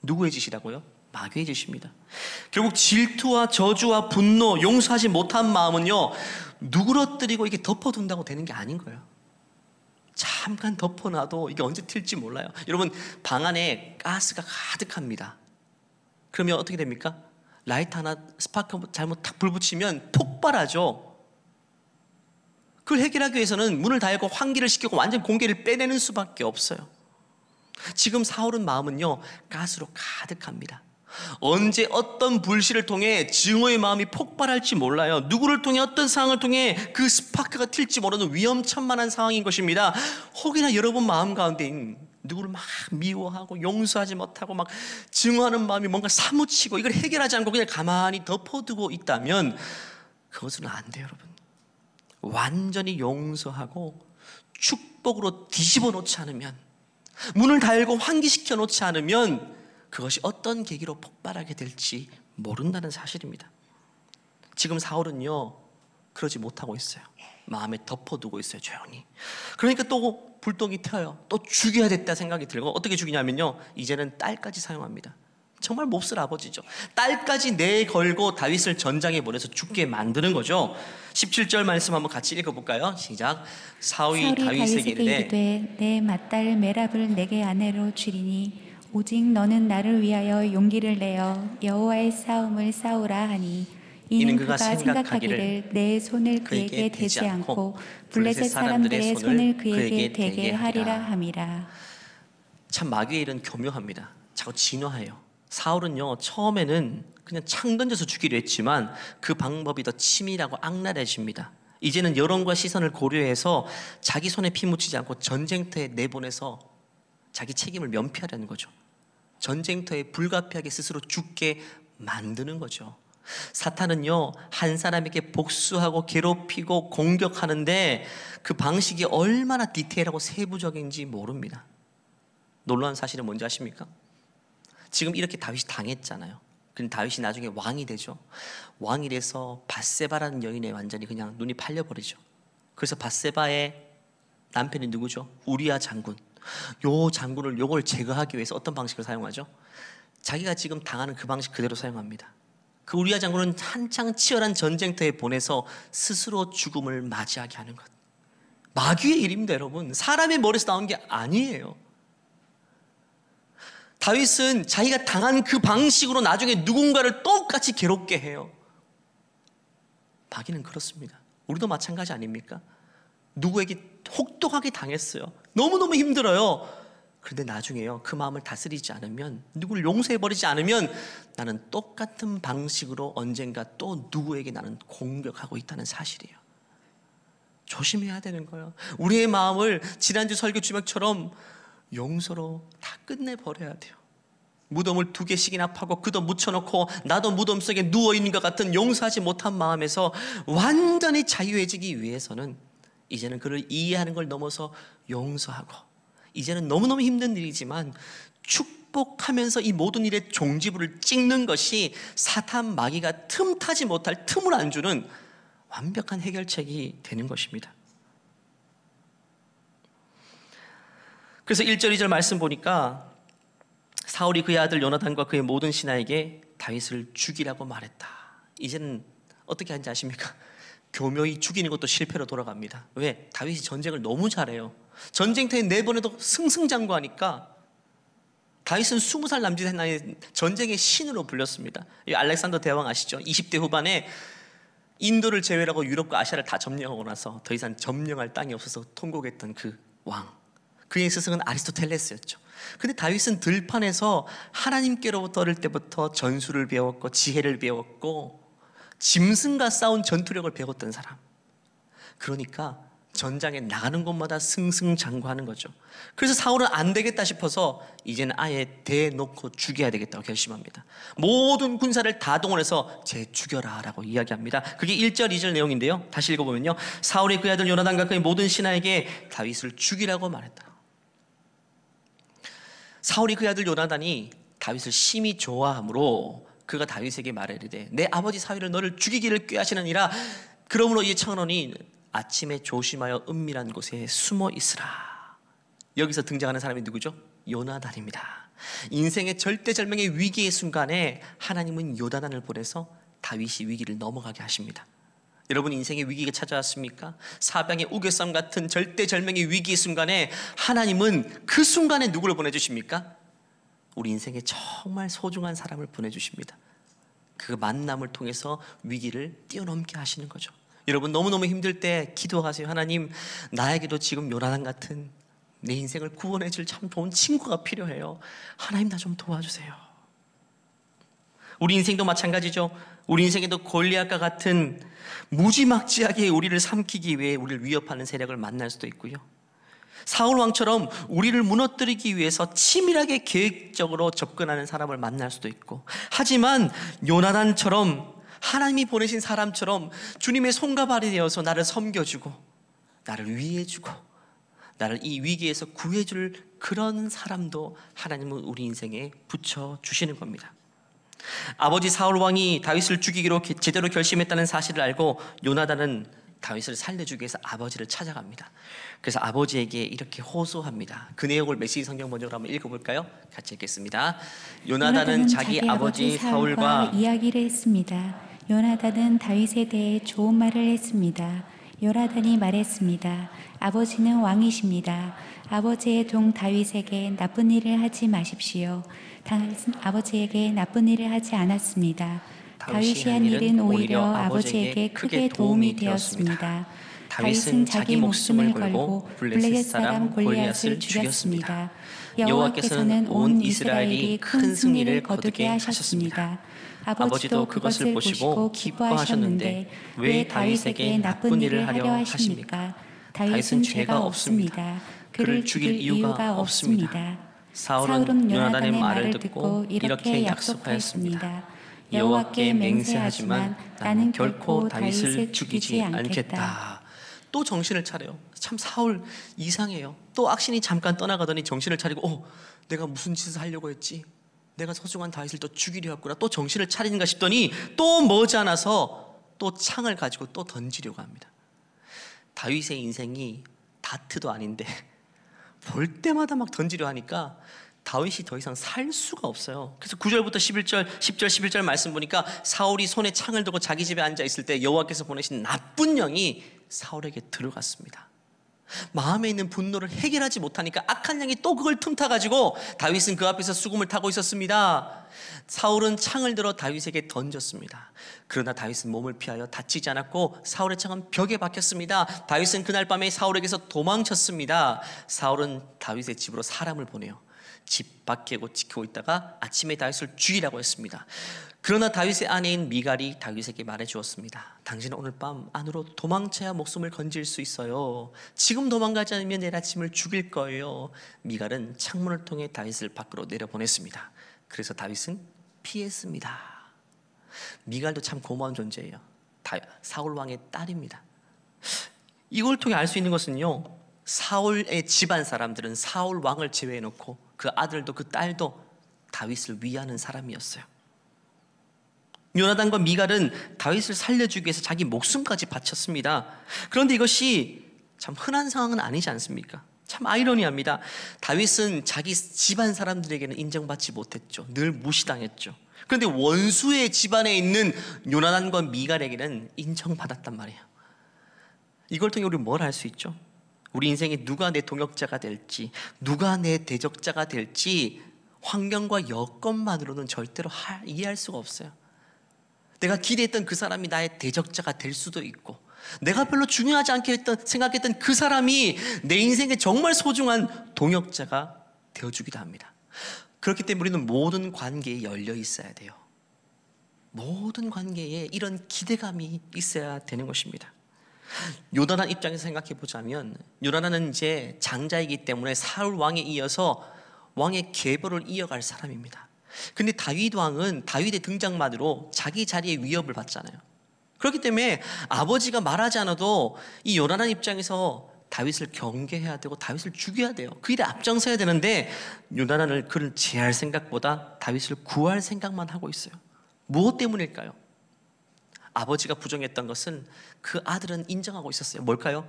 누구의 짓이라고요? 마귀의 짓입니다. 결국 질투와 저주와 분노, 용서하지 못한 마음은요, 누그러뜨리고 이게 덮어둔다고 되는 게 아닌 거예요. 잠깐 덮어놔도 이게 언제 튈지 몰라요. 여러분, 방 안에 가스가 가득합니다. 그러면 어떻게 됩니까? 라이터 하나 스파크 잘못 탁 불 붙이면 폭발하죠. 그걸 해결하기 위해서는 문을 다 열고 환기를 시키고 완전 공기를 빼내는 수밖에 없어요. 지금 사울은 마음은요, 가스로 가득합니다. 언제 어떤 불씨를 통해 증오의 마음이 폭발할지 몰라요. 누구를 통해 어떤 상황을 통해 그 스파크가 튈지 모르는 위험천만한 상황인 것입니다. 혹이나 여러분 마음 가운데 누구를 막 미워하고 용서하지 못하고 막 증오하는 마음이 뭔가 사무치고 이걸 해결하지 않고 그냥 가만히 덮어두고 있다면 그것은 안 돼요, 여러분. 완전히 용서하고 축복으로 뒤집어 놓지 않으면, 문을 다 열고 환기시켜 놓지 않으면 그것이 어떤 계기로 폭발하게 될지 모른다는 사실입니다. 지금 사울은요, 그러지 못하고 있어요. 마음에 덮어두고 있어요, 조용히. 그러니까 또 불똥이 튀어요. 또 죽여야 됐다 생각이 들고, 어떻게 죽이냐면요, 이제는 딸까지 사용합니다. 정말 몹쓸 아버지죠. 딸까지 내걸고 다윗을 전장에 보내서 죽게 만드는 거죠. 17절 말씀 한번 같이 읽어볼까요? 시작. 사울이 다윗에게 이르되 내 맏딸 메랍을 내게 아내로 주리니 오직 너는 나를 위하여 용기를 내어 여호와의 싸움을 싸우라 하니 이는 그가 생각하기를 내 손을 그에게 대지 않고 블레셋 사람들의 손을 그에게 대게 하리라 함이라. 참 마귀의 일은 교묘합니다. 자꾸 진화해요. 사울은요, 처음에는 그냥 창 던져서 죽이려 했지만 그 방법이 더 치밀하고 악랄해집니다. 이제는 여론과 시선을 고려해서 자기 손에 피 묻히지 않고 전쟁터에 내보내서 자기 책임을 면피하려는 거죠. 전쟁터에 불가피하게 스스로 죽게 만드는 거죠. 사탄은요, 한 사람에게 복수하고 괴롭히고 공격하는데 그 방식이 얼마나 디테일하고 세부적인지 모릅니다. 놀라운 사실은 뭔지 아십니까? 지금 이렇게 다윗이 당했잖아요. 그럼 다윗이 나중에 왕이 되죠. 왕이 돼서 밧세바라는 여인에 완전히 그냥 눈이 팔려버리죠. 그래서 밧세바의 남편이 누구죠? 우리야 장군. 요 장군을 요걸 제거하기 위해서 어떤 방식을 사용하죠? 자기가 지금 당하는 그 방식 그대로 사용합니다. 그 우리야 장군은 한창 치열한 전쟁터에 보내서 스스로 죽음을 맞이하게 하는 것. 마귀의 일입니다, 여러분. 사람의 머리에서 나온 게 아니에요. 다윗은 자기가 당한 그 방식으로 나중에 누군가를 똑같이 괴롭게 해요. 마귀는 그렇습니다. 우리도 마찬가지 아닙니까? 누구에게 혹독하게 당했어요. 너무너무 힘들어요. 그런데 나중에요, 그 마음을 다스리지 않으면, 누구를 용서해버리지 않으면 나는 똑같은 방식으로 언젠가 또 누구에게 나는 공격하고 있다는 사실이에요. 조심해야 되는 거예요. 우리의 마음을 지난주 설교 주맥처럼 용서로 다 끝내버려야 돼요. 무덤을 2개씩이나 파고 그도 묻혀놓고 나도 무덤 속에 누워있는 것 같은 용서하지 못한 마음에서 완전히 자유해지기 위해서는 이제는 그를 이해하는 걸 넘어서 용서하고, 이제는 너무너무 힘든 일이지만 축복하면서 이 모든 일의 종지부를 찍는 것이 사탄 마귀가 틈타지 못할 틈을 안 주는 완벽한 해결책이 되는 것입니다. 그래서 1절 2절 말씀 보니까 사울이 그의 아들 요나단과 그의 모든 신하에게 다윗을 죽이라고 말했다. 이제는 어떻게 하는지 아십니까? 교묘히 죽이는 것도 실패로 돌아갑니다. 왜? 다윗이 전쟁을 너무 잘해요. 전쟁터에 내보내도 승승장구하니까 다윗은 20살 남짓의 나이에 전쟁의 신으로 불렸습니다. 알렉산더 대왕 아시죠? 20대 후반에 인도를 제외하고 유럽과 아시아를 다 점령하고 나서 더 이상 점령할 땅이 없어서 통곡했던 그 왕. 그의 스승은 아리스토텔레스였죠. 근데 다윗은 들판에서 하나님께로부터 어릴 때부터 전술을 배웠고 지혜를 배웠고 짐승과 싸운 전투력을 배웠던 사람. 그러니까 전장에 나가는 곳마다 승승장구하는 거죠. 그래서 사울은 안 되겠다 싶어서 이제는 아예 대놓고 죽여야 되겠다고 결심합니다. 모든 군사를 다 동원해서 쟤 죽여라 라고 이야기합니다. 그게 1절 2절 내용인데요, 다시 읽어보면요, 사울이 그 아들 요나단과 그의 모든 신하에게 다윗을 죽이라고 말했다. 사울이 그 아들 요나단이 다윗을 심히 좋아하므로 그가 다윗에게 말하리되 내 아버지 사위를 너를 죽이기를 꾀하시느니라. 그러므로 이 청년이 아침에 조심하여 은밀한 곳에 숨어 있으라. 여기서 등장하는 사람이 누구죠? 요나단입니다. 인생의 절대절명의 위기의 순간에 하나님은 요나단을 보내서 다윗이 위기를 넘어가게 하십니다. 여러분 인생의 위기가 찾아왔습니까? 사방의 우겨쌈 같은 절대절명의 위기의 순간에 하나님은 그 순간에 누구를 보내주십니까? 우리 인생에 정말 소중한 사람을 보내주십니다. 그 만남을 통해서 위기를 뛰어넘게 하시는 거죠. 여러분 너무너무 힘들 때 기도하세요. 하나님, 나에게도 지금 요나단 같은 내 인생을 구원해 줄 참 좋은 친구가 필요해요. 하나님 나 좀 도와주세요. 우리 인생도 마찬가지죠. 우리 인생에도 골리앗과 같은 무지막지하게 우리를 삼키기 위해 우리를 위협하는 세력을 만날 수도 있고요. 사울 왕처럼 우리를 무너뜨리기 위해서 치밀하게 계획적으로 접근하는 사람을 만날 수도 있고, 하지만 요나단처럼 하나님이 보내신 사람처럼 주님의 손과 발이 되어서 나를 섬겨주고 나를 위해주고 나를 이 위기에서 구해줄 그런 사람도 하나님은 우리 인생에 붙여주시는 겁니다. 아버지 사울 왕이 다윗을 죽이기로 제대로 결심했다는 사실을 알고 요나단은 다윗을 살려주기 위해서 아버지를 찾아갑니다. 그래서 아버지에게 이렇게 호소합니다. 그 내용을 메시지 성경 번역으로 한번 읽어볼까요? 같이 읽겠습니다. 요나단은 자기 아버지 사울과 이야기를 했습니다. 요나단은 다윗에 대해 좋은 말을 했습니다. 요나단이 말했습니다. 아버지는 왕이십니다. 아버지의 종 다윗에게 나쁜 일을 하지 마십시오. 다윗은 아버지에게 나쁜 일을 하지 않았습니다. 다윗이 한 일은 오히려 아버지에게 크게 도움이 되었습니다. 다윗은 자기 목숨을 걸고 블레셋 사람 골리앗을 죽였습니다. 여호와께서는 온 이스라엘이 큰 승리를 거두게 하셨습니다. 아버지도 그것을 보시고 기뻐하셨는데 왜 다윗에게 나쁜 일을 하려 하십니까? 다윗은 죄가 없습니다. 그를 죽일 이유가 없습니다. 사울은 요나단의 말을 듣고 이렇게 약속하였습니다. 여호와께 맹세하지만 나는 결코 다윗을 죽이지 않겠다. 또 정신을 차려요. 참 사울 이상해요. 또 악신이 잠깐 떠나가더니 정신을 차리고 내가 무슨 짓을 하려고 했지? 내가 소중한 다윗을 또 죽이려 했구나. 또 정신을 차리는가 싶더니 또 머지않아서 또 창을 가지고 또 던지려고 합니다. 다윗의 인생이 다트도 아닌데 볼 때마다 막 던지려 하니까 다윗이 더 이상 살 수가 없어요. 그래서 9절부터 11절, 10절, 11절 말씀 보니까 사울이 손에 창을 들고 자기 집에 앉아 있을 때 여호와께서 보내신 나쁜 영이 사울에게 들어갔습니다. 마음에 있는 분노를 해결하지 못하니까 악한 영이 또 그걸 틈타가지고 다윗은 그 앞에서 수금을 타고 있었습니다. 사울은 창을 들어 다윗에게 던졌습니다. 그러나 다윗은 몸을 피하여 다치지 않았고 사울의 창은 벽에 박혔습니다. 다윗은 그날 밤에 사울에게서 도망쳤습니다. 사울은 다윗의 집으로 사람을 보내요. 집 밖에 지키고 있다가 아침에 다윗을 죽이라고 했습니다. 그러나 다윗의 아내인 미갈이 다윗에게 말해 주었습니다. 당신은 오늘 밤 안으로 도망쳐야 목숨을 건질 수 있어요. 지금 도망가지 않으면 내일 아침을 죽일 거예요. 미갈은 창문을 통해 다윗을 밖으로 내려보냈습니다. 그래서 다윗은 피했습니다. 미갈도 참 고마운 존재예요. 사울 왕의 딸입니다. 이걸 통해 알 수 있는 것은요, 사울의 집안 사람들은 사울 왕을 제외해놓고 그 아들도 그 딸도 다윗을 위하는 사람이었어요. 요나단과 미갈은 다윗을 살려주기 위해서 자기 목숨까지 바쳤습니다. 그런데 이것이 참 흔한 상황은 아니지 않습니까? 참 아이러니합니다. 다윗은 자기 집안 사람들에게는 인정받지 못했죠. 늘 무시당했죠. 그런데 원수의 집안에 있는 요나단과 미갈에게는 인정받았단 말이에요. 이걸 통해 우리 뭘 알 수 있죠? 우리 인생에 누가 내 동역자가 될지, 누가 내 대적자가 될지 환경과 여건만으로는 절대로 이해할 수가 없어요. 내가 기대했던 그 사람이 나의 대적자가 될 수도 있고, 내가 별로 중요하지 않게 생각했던 그 사람이 내 인생에 정말 소중한 동역자가 되어주기도 합니다. 그렇기 때문에 우리는 모든 관계에 열려 있어야 돼요. 모든 관계에 이런 기대감이 있어야 되는 것입니다. 요나단 입장에서 생각해 보자면, 요나단은 이제 장자이기 때문에 사울 왕에 이어서 왕의 계보를 이어갈 사람입니다. 근데 다윗 왕은 다윗의 등장만으로 자기 자리에 위협을 받잖아요. 그렇기 때문에 아버지가 말하지 않아도 이 요나단 입장에서 다윗을 경계해야 되고 다윗을 죽여야 돼요. 그 일에 앞장서야 되는데 요나단을 그를 제할 생각보다 다윗을 구할 생각만 하고 있어요. 무엇 때문일까요? 아버지가 부정했던 것은 그 아들은 인정하고 있었어요. 뭘까요?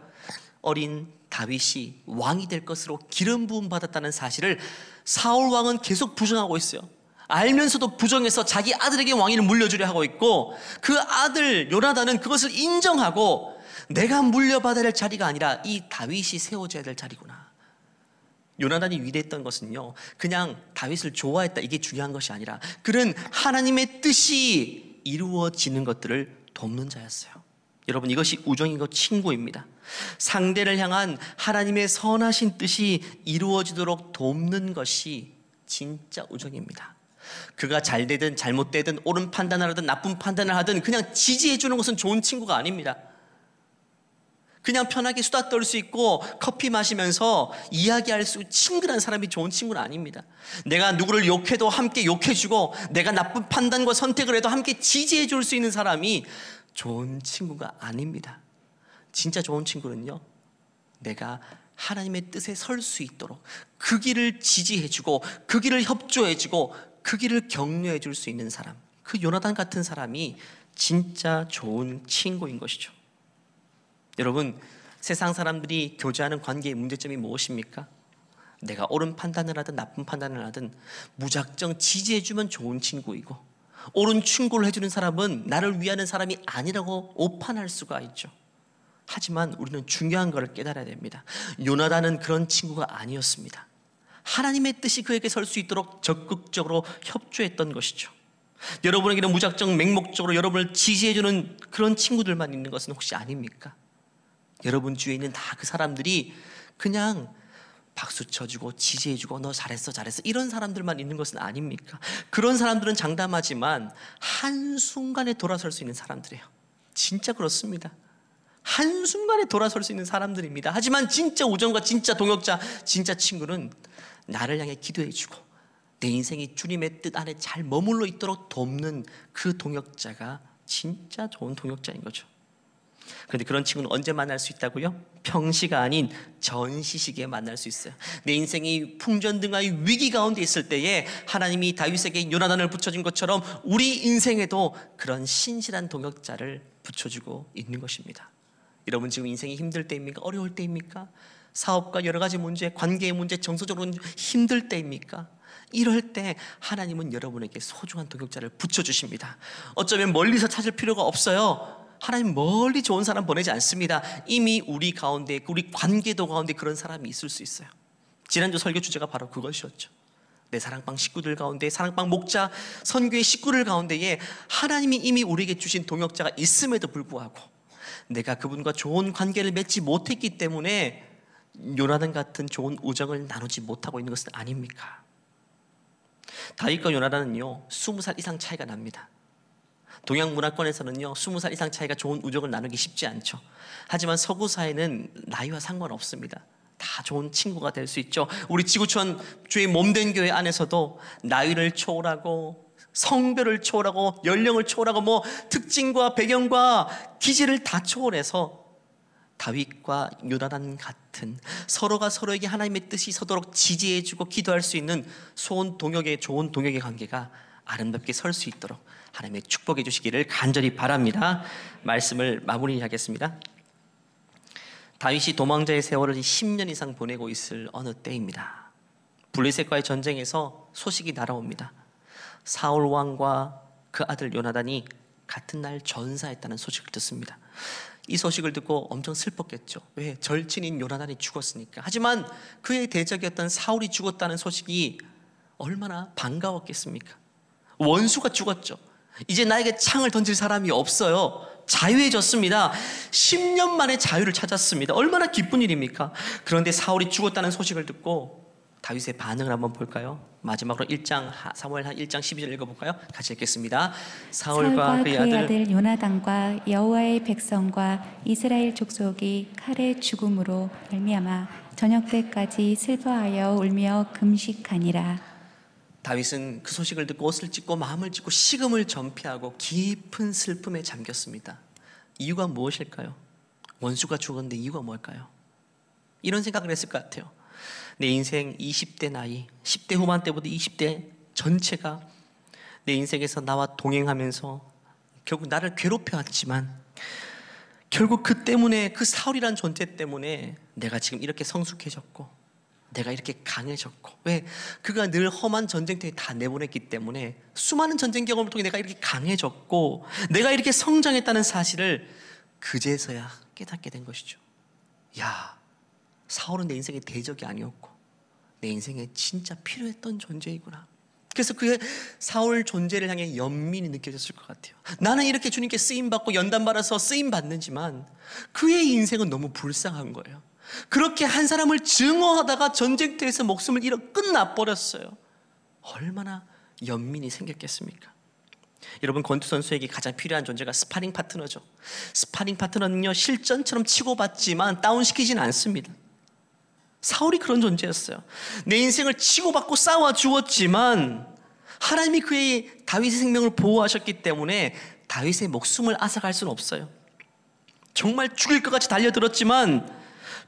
어린 다윗이 왕이 될 것으로 기름 부음 받았다는 사실을 사울 왕은 계속 부정하고 있어요. 알면서도 부정해서 자기 아들에게 왕위를 물려주려 하고 있고, 그 아들 요나단은 그것을 인정하고 내가 물려받아야 될 자리가 아니라 이 다윗이 세워져야 될 자리구나. 요나단이 위대했던 것은요, 그냥 다윗을 좋아했다 이게 중요한 것이 아니라 그는 하나님의 뜻이 이루어지는 것들을 돕는 자였어요. 여러분, 이것이 우정이고 친구입니다. 상대를 향한 하나님의 선하신 뜻이 이루어지도록 돕는 것이 진짜 우정입니다. 그가 잘 되든 잘못되든 옳은 판단을 하든 나쁜 판단을 하든 그냥 지지해 주는 것은 좋은 친구가 아닙니다. 그냥 편하게 수다 떨 수 있고 커피 마시면서 이야기할 수 있는 친근한 사람이 좋은 친구는 아닙니다. 내가 누구를 욕해도 함께 욕해주고 내가 나쁜 판단과 선택을 해도 함께 지지해 줄 수 있는 사람이 좋은 친구가 아닙니다. 진짜 좋은 친구는요, 내가 하나님의 뜻에 설 수 있도록 그 길을 지지해주고 그 길을 협조해주고 그 길을 격려해 줄 수 있는 사람, 그 요나단 같은 사람이 진짜 좋은 친구인 것이죠. 여러분, 세상 사람들이 교제하는 관계의 문제점이 무엇입니까? 내가 옳은 판단을 하든 나쁜 판단을 하든 무작정 지지해주면 좋은 친구이고, 옳은 충고를 해주는 사람은 나를 위하는 사람이 아니라고 오판할 수가 있죠. 하지만 우리는 중요한 것을 깨달아야 됩니다. 요나단은 그런 친구가 아니었습니다. 하나님의 뜻이 그에게 설 수 있도록 적극적으로 협조했던 것이죠. 여러분에게는 무작정 맹목적으로 여러분을 지지해주는 그런 친구들만 있는 것은 혹시 아닙니까? 여러분 주위에 있는 다 그 사람들이 그냥 박수 쳐주고 지지해주고 너 잘했어 잘했어 이런 사람들만 있는 것은 아닙니까? 그런 사람들은 장담하지만 한순간에 돌아설 수 있는 사람들이에요. 진짜 그렇습니다. 한순간에 돌아설 수 있는 사람들입니다. 하지만 진짜 우정과 진짜 동역자, 진짜 친구는 나를 향해 기도해주고 내 인생이 주님의 뜻 안에 잘 머물러 있도록 돕는 그 동역자가 진짜 좋은 동역자인 거죠. 그런데 그런 친구는 언제 만날 수 있다고요? 평시가 아닌 전시시기에 만날 수 있어요. 내 인생이 풍전등화의 위기 가운데 있을 때에 하나님이 다윗에게 요나단을 붙여준 것처럼 우리 인생에도 그런 신실한 동역자를 붙여주고 있는 것입니다. 여러분, 지금 인생이 힘들 때입니까? 어려울 때입니까? 사업과 여러 가지 문제, 관계의 문제, 정서적으로 힘들 때입니까? 이럴 때 하나님은 여러분에게 소중한 동역자를 붙여주십니다. 어쩌면 멀리서 찾을 필요가 없어요. 하나님 멀리 좋은 사람 보내지 않습니다. 이미 우리 가운데, 우리 관계도 가운데 그런 사람이 있을 수 있어요. 지난주 설교 주제가 바로 그것이었죠. 내 사랑방 식구들 가운데, 사랑방 목자, 선교의 식구들 가운데에 하나님이 이미 우리에게 주신 동역자가 있음에도 불구하고 내가 그분과 좋은 관계를 맺지 못했기 때문에 요나단 같은 좋은 우정을 나누지 못하고 있는 것은 아닙니까? 다윗과 요나단은요 20살 이상 차이가 납니다. 동양 문화권에서는요 20살 이상 차이가 좋은 우정을 나누기 쉽지 않죠. 하지만 서구 사회는 나이와 상관없습니다. 다 좋은 친구가 될 수 있죠. 우리 지구촌 주의 몸된 교회 안에서도 나이를 초월하고 성별을 초월하고 연령을 초월하고 뭐 특징과 배경과 기질을 다 초월해서 다윗과 요나단 같은 서로가 서로에게 하나님의 뜻이 서도록 지지해주고 기도할 수 있는 좋은 동역의 관계가 아름답게 설 수 있도록 하나님의 축복해 주시기를 간절히 바랍니다. 말씀을 마무리하겠습니다. 다윗이 도망자의 세월을 10년 이상 보내고 있을 어느 때입니다. 블레셋과의 전쟁에서 소식이 날아옵니다. 사울 왕과 그 아들 요나단이 같은 날 전사했다는 소식을 듣습니다. 이 소식을 듣고 엄청 슬펐겠죠. 왜? 절친인 요나단이 죽었으니까. 하지만 그의 대적이었던 사울이 죽었다는 소식이 얼마나 반가웠겠습니까? 원수가 죽었죠. 이제 나에게 창을 던질 사람이 없어요. 자유해졌습니다. 10년 만에 자유를 찾았습니다. 얼마나 기쁜 일입니까? 그런데 사울이 죽었다는 소식을 듣고 다윗의 반응을 한번 볼까요? 마지막으로 1장 사무엘하 1장 12절 읽어볼까요? 같이 읽겠습니다. 사울과 그의 아들 요나단과 여호와의 백성과 이스라엘 족속이 칼의 죽음으로 말미암아 저녁 때까지 슬퍼하여 울며 금식하니라. 다윗은 그 소식을 듣고 옷을 찢고 마음을 찢고 식음을 전폐하고 깊은 슬픔에 잠겼습니다. 이유가 무엇일까요? 원수가 죽었는데 이유가 뭘까요? 이런 생각을 했을 것 같아요. 내 인생 20대 나이, 10대 후반 때부터 20대 전체가 내 인생에서 나와 동행하면서 결국 나를 괴롭혀왔지만 결국 그 때문에, 그 사울이란 존재 때문에 내가 지금 이렇게 성숙해졌고 내가 이렇게 강해졌고, 왜? 그가 늘 험한 전쟁터에 다 내보냈기 때문에 수많은 전쟁 경험을 통해 내가 이렇게 강해졌고 내가 이렇게 성장했다는 사실을 그제서야 깨닫게 된 것이죠. 야, 사울은 내 인생의 대적이 아니었고 내 인생에 진짜 필요했던 존재이구나. 그래서 그의 사울 존재를 향해 연민이 느껴졌을 것 같아요. 나는 이렇게 주님께 쓰임받고 연단받아서 쓰임받는지만 그의 인생은 너무 불쌍한 거예요. 그렇게 한 사람을 증오하다가 전쟁터에서 목숨을 잃어 끝나버렸어요. 얼마나 연민이 생겼겠습니까? 여러분, 권투 선수에게 가장 필요한 존재가 스파링 파트너죠. 스파링 파트너는요, 실전처럼 치고받지만 다운시키진 않습니다. 사울이 그런 존재였어요. 내 인생을 치고받고 싸워 주었지만 하나님이 그의 다윗의 생명을 보호하셨기 때문에 다윗의 목숨을 앗아갈 수는 없어요. 정말 죽일 것 같이 달려들었지만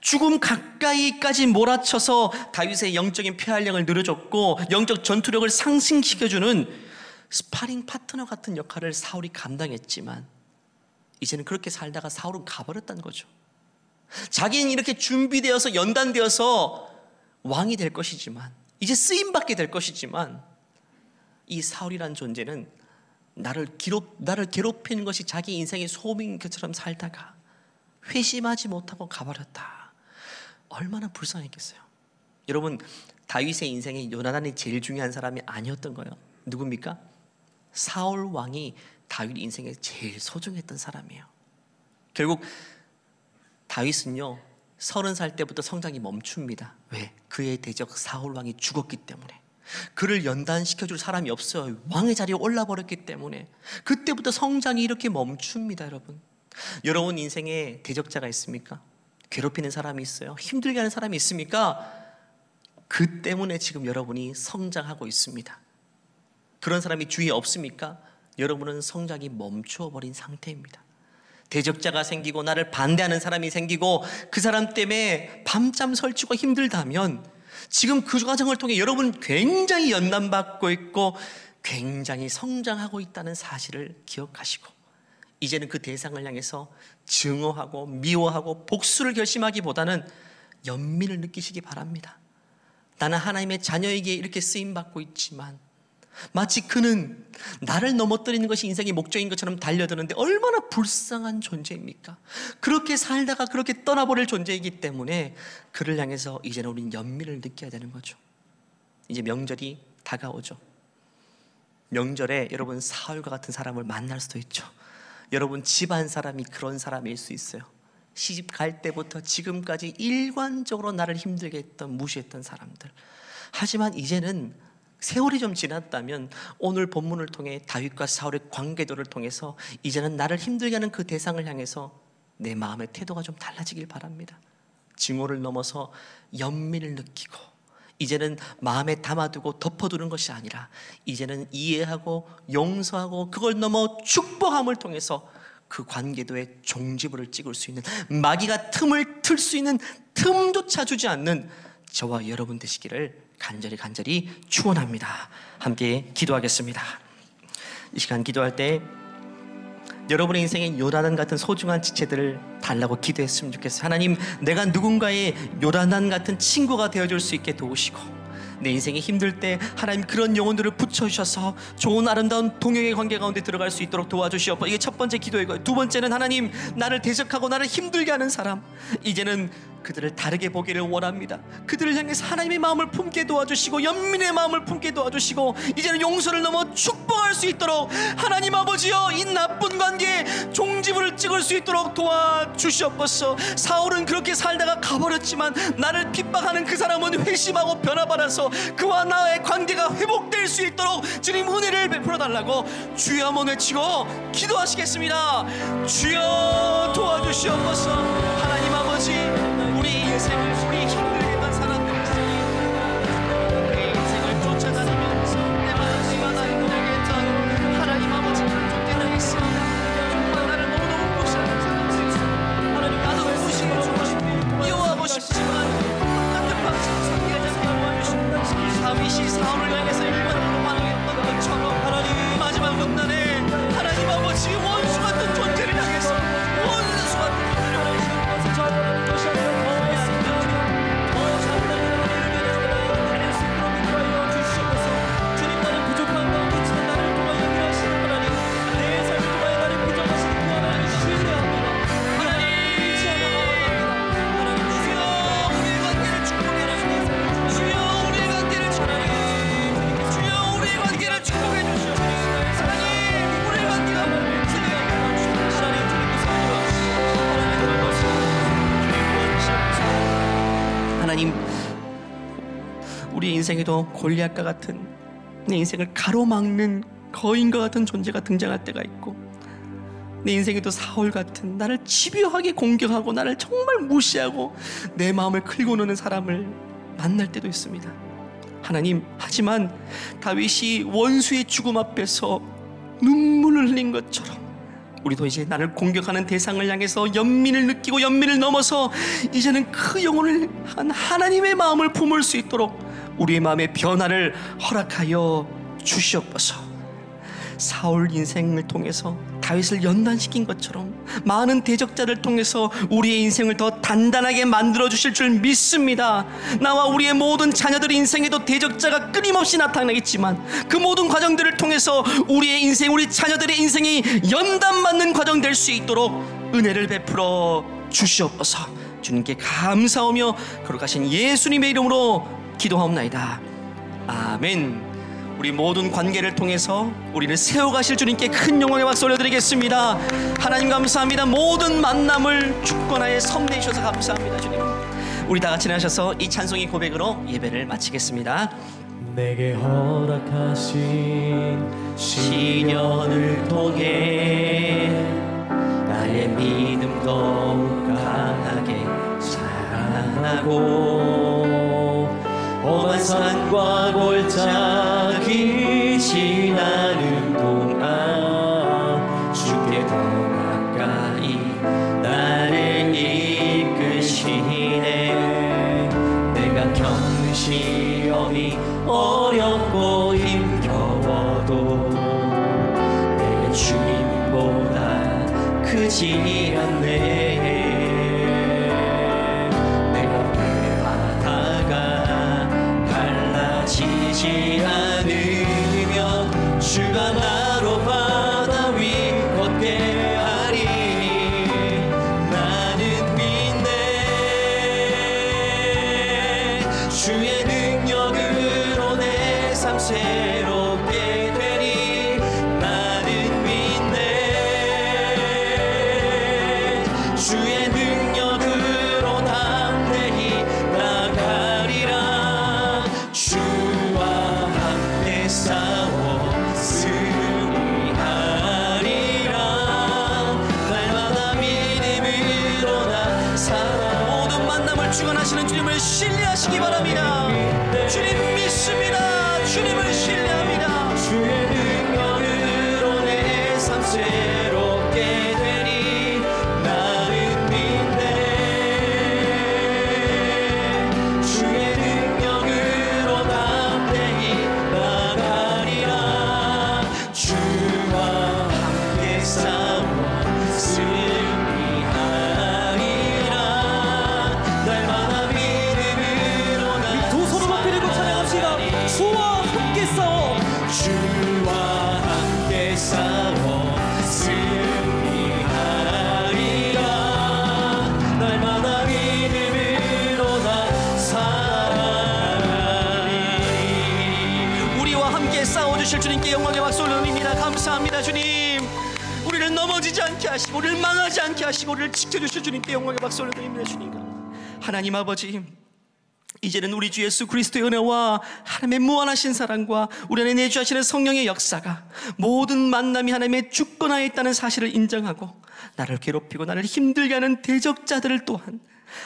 죽음 가까이까지 몰아쳐서 다윗의 영적인 폐활량을 늘어줬고 영적 전투력을 상승시켜주는 스파링 파트너 같은 역할을 사울이 감당했지만 이제는 그렇게 살다가 사울은 가버렸다는 거죠. 자기는 이렇게 준비되어서 연단되어서 왕이 될 것이지만, 이제 쓰임받게 될 것이지만, 이 사울이란 존재는 나를 괴롭히는 것이 자기 인생의 소명인 것처럼 살다가 회심하지 못하고 가버렸다. 얼마나 불쌍했겠어요. 여러분, 다윗의 인생에 요나단이 제일 중요한 사람이 아니었던 거예요. 누굽니까? 사울 왕이 다윗 인생에 제일 소중했던 사람이에요. 결국 다윗은요, 30살 때부터 성장이 멈춥니다. 왜? 그의 대적 사울 왕이 죽었기 때문에. 그를 연단시켜줄 사람이 없어요. 왕의 자리에 올라버렸기 때문에. 그때부터 성장이 이렇게 멈춥니다. 여러분 인생에 대적자가 있습니까? 괴롭히는 사람이 있어요? 힘들게 하는 사람이 있습니까? 그 때문에 지금 여러분이 성장하고 있습니다. 그런 사람이 주위에 없습니까? 여러분은 성장이 멈추어버린 상태입니다. 대적자가 생기고 나를 반대하는 사람이 생기고 그 사람 때문에 밤잠 설치고 힘들다면 지금 그 과정을 통해 여러분 굉장히 연단받고 있고 굉장히 성장하고 있다는 사실을 기억하시고, 이제는 그 대상을 향해서 증오하고 미워하고 복수를 결심하기보다는 연민을 느끼시기 바랍니다. 나는 하나님의 자녀에게 이렇게 쓰임받고 있지만 마치 그는 나를 넘어뜨리는 것이 인생의 목적인 것처럼 달려드는데 얼마나 불쌍한 존재입니까? 그렇게 살다가 그렇게 떠나버릴 존재이기 때문에 그를 향해서 이제는 우리는 연민을 느껴야 되는 거죠. 이제 명절이 다가오죠. 명절에 여러분 사울과 같은 사람을 만날 수도 있죠. 여러분 집안 사람이 그런 사람일 수 있어요. 시집 갈 때부터 지금까지 일관적으로 나를 힘들게 했던, 무시했던 사람들. 하지만 이제는 세월이 좀 지났다면 오늘 본문을 통해 다윗과 사울의 관계도를 통해서 이제는 나를 힘들게 하는 그 대상을 향해서 내 마음의 태도가 좀 달라지길 바랍니다. 증오를 넘어서 연민을 느끼고, 이제는 마음에 담아두고 덮어두는 것이 아니라 이제는 이해하고 용서하고 그걸 넘어 축복함을 통해서 그 관계도에 종지부를 찍을 수 있는, 마귀가 틈을 틀 수 있는 틈조차 주지 않는 저와 여러분 되시기를 간절히 축원합니다. 함께 기도하겠습니다. 이 시간 기도할 때 여러분의 인생에 요나단 같은 소중한 지체들을 달라고 기도했으면 좋겠어요. 하나님, 내가 누군가의 요나단 같은 친구가 되어줄 수 있게 도우시고, 내 인생이 힘들 때 하나님 그런 영혼들을 붙여주셔서 좋은 아름다운 동역의 관계 가운데 들어갈 수 있도록 도와주시옵소서. 이게 첫 번째 기도이고요. 두 번째는 하나님, 나를 대적하고 나를 힘들게 하는 사람, 이제는 그들을 다르게 보기를 원합니다. 그들을 향해서 하나님의 마음을 품게 도와주시고 연민의 마음을 품게 도와주시고 이제는 용서를 넘어 축복할 수 있도록 하나님 아버지여, 이 나쁜 관계에 종지부를 찍을 수 있도록 도와주시옵소서. 사울은 그렇게 살다가 가버렸지만 나를 핍박하는 그 사람은 회심하고 변화받아서 그와 나의 관계가 회복될 수 있도록 주님 은혜를 베풀어달라고 주여 한번 외치고 기도하시겠습니다. 주여 도와주시옵소서. 하나님 아버지, 우리 인생을 우리 힘들게 한 사람들 우리 인생을 쫓아다니면서 내 마음과 나의 노력에 했던 하나님 아버지 존재가 있습니다. 정말 나를 너무너무 무시하는 사람들, 하나님 나도 무시해주고 싶고 미워하고 싶지만 똑같은 방식으로 상대하지 않게 도와주시고, 다윗이 사울을 향해서 일관으로 반응했던 것처럼 하나님 우리의 인생에도 골리앗과 같은 내 인생을 가로막는 거인과 같은 존재가 등장할 때가 있고, 내 인생에도 사울 같은 나를 집요하게 공격하고 나를 정말 무시하고 내 마음을 긁고 노는 사람을 만날 때도 있습니다. 하나님, 하지만 다윗이 원수의 죽음 앞에서 눈물을 흘린 것처럼 우리도 이제 나를 공격하는 대상을 향해서 연민을 느끼고 연민을 넘어서 이제는 그 영혼을 한 하나님의 마음을 품을 수 있도록 우리의 마음의 변화를 허락하여 주시옵소서. 사울 인생을 통해서 다윗을 연단시킨 것처럼 많은 대적자를 통해서 우리의 인생을 더 단단하게 만들어 주실 줄 믿습니다. 나와 우리의 모든 자녀들의 인생에도 대적자가 끊임없이 나타나겠지만 그 모든 과정들을 통해서 우리의 인생, 우리 자녀들의 인생이 연단받는 과정 될 수 있도록 은혜를 베풀어 주시옵소서. 주님께 감사하며 거룩하신 예수님의 이름으로 기도하옵나이다. 아멘. 우리 모든 관계를 통해서 우리를 세워가실 주님께 큰 영광의 박수 올려드리겠습니다. 하나님 감사합니다. 모든 만남을 주권하에 섭리해 주셔서 감사합니다. 주님, 우리 다 같이 나셔서 이 찬송의 고백으로 예배를 마치겠습니다. 내게 허락하신 시련을 통해 나의 믿음 더욱 강하게 자라나고 험한 산과 골짜기 지나는 동안 주께 더 가까이 나를 이끄시네. 내가 겪는 시험이 어렵고 힘겨워도 내 주님보다 크지 않네. 지지 않으면 주가 나로 바다 위 걷게 하리. 나는 믿네. 주의 능력으로 내 삶 새롭게 되리. 나는 믿네. 주의 능력으로 담대히 나가리라. 주와 함께 싸워 승리하리라. 날마다 믿음으로 나 살아. 모든 만남을 주관하시는 주님을 신뢰하시기 바랍니다. 주님 믿습니다. 주님을 신뢰합니다. 주의 능력으로 내 삶 새롭게 되리. 나는 믿네. 주의 능력으로 담대히 나가리라. 주와 함께 싸워 승리하리라. 날마다 믿음으로 나 두 손을 높이 들고 찬양합시다. 주와 함께 싸워. 주와 함께 싸워 승리하리라. 날마다 믿음으로 나 살아가리. 우리와 함께 싸워주실 주님께 영광의 박수 올려드립니다. 감사합니다. 주님, 우리를 넘어지지 않게 하시고 우리를 망하지 않게 하시고 우리를 지켜주실 주님께 영광의 박수 올려드립니다. 주님, 하나님 아버지, 이제는 우리 주 예수 그리스도의 은혜와 하나님의 무한하신 사랑과 우리 안에 내주하시는 성령의 역사가 모든 만남이 하나님의 주권하에 있다는 사실을 인정하고 나를 괴롭히고 나를 힘들게 하는 대적자들을 또한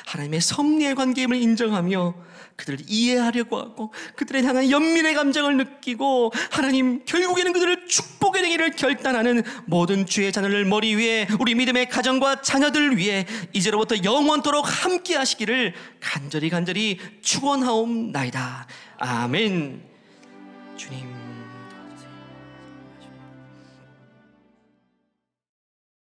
하나님의 섭리의 관계임을 인정하며 그들을 이해하려고 하고 그들에 향한 연민의 감정을 느끼고 하나님 결국에는 그들을 축복의 되기를 결단하는 모든 주의 자녀를 머리 위에 우리 믿음의 가정과 자녀들 위해 이제로부터 영원토록 함께 하시기를 간절히 축원하옵나이다. 아멘. 주님,